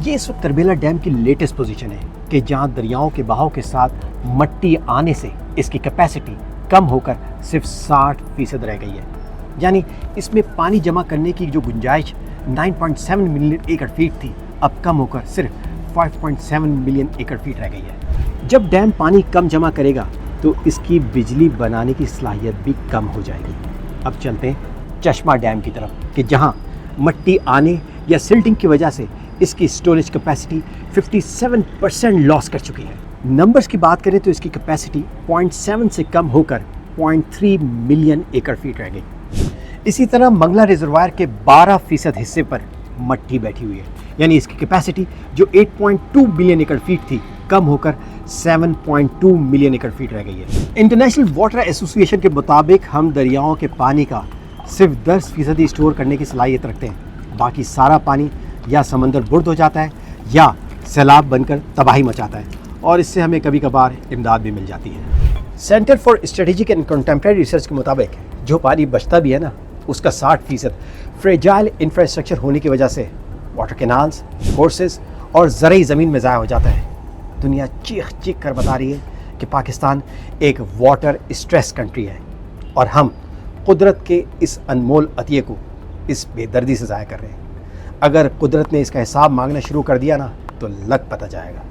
یہ اس وقت تربیلا ڈیم کی لیٹسٹ پوزیشن ہے کہ جہاں دریاؤں کے بہاؤ کے ساتھ مٹی آنے سے اس کی کیپیسٹی کم ہو کر صرف 60% رہ گئی ہے. یعنی اس میں پانی جمع کرنے کی جو گنجائش 9.7 ملین ایکڑ فیٹ تھی اب کم ہو کر صرف 5.7 ملین ایکڑ فیٹ رہ گئی ہے. جب ڈیم پانی کم جمع کرے گا تو اس کی بجلی بنانے کی صلاحیت بھی کم ہو جائے گی. اب چلتے ہیں چشمہ ڈیم کی طرف کہ جہاں مٹی آنے یا سلٹنگ کی وجہ سے اس کی سٹوریج کیپیسٹی 57% لاس کر چکی ہے. نمبرز کی بات کریں تو اس کی کیپیسٹی 0.7 سے کم ہو کر 0.3 ملین ایکڑ فیٹ رہ گئی. اسی طرح منگلہ ریزروائر کے 12% حصے پر مٹی بیٹھی ہوئی ہے. یعنی اس کی کیپیسٹی جو 8.2 بلین ایکڑ فیٹ تھی کم ہو کر 7.2 ملین ایکڑ فیٹ رہ گئی ہے. انٹرنیشنل واٹر ایسوسی ایشن کے مطابق ہم دریاؤں کے پانی کا صرف 10% اسٹور کرنے کی صلاحیت رکھتے ہیں. باقی سارا پانی یا سمندر برد ہو جاتا ہے یا سیلاب بن کر تباہی مچاتا ہے اور اس سے ہمیں کبھی کبھار امداد بھی مل جاتی ہے. Centre for strategic and contemporary research کے مطابق جو پانی بچتا بھی ہے نا اس کا 60% فریجائل انفراسٹرکچر ہونے کی وجہ سے واٹر کینالز، کورسز اور زرعی زمین میں ضائع ہو جاتا ہے. دنیا چیخ چیخ کر بتا رہی ہے کہ پاکستان ایک واٹر اسٹریس کنٹری ہے اور ہم قدرت کے اس انمول عطیے کو اس بے دردی سے ضائع کر رہے ہیں. اگر قدرت نے اس کا حساب مانگنا شروع کر دیا نا تو لگ پتہ جائے گا.